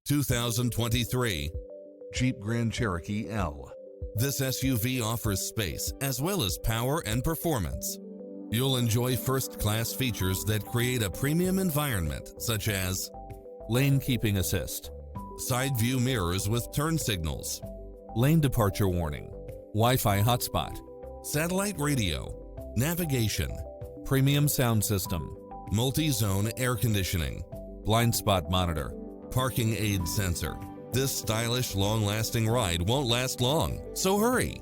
2023 Jeep Grand Cherokee L. This SUV offers space as well as power and performance. You'll enjoy first-class features that create a premium environment, such as lane keeping assist, side view mirrors with turn signals, lane departure warning, Wi-Fi hotspot, satellite radio, navigation, premium sound system, multi-zone air conditioning, blind spot monitor, parking aid sensor. This stylish, long-lasting ride won't last long, so hurry!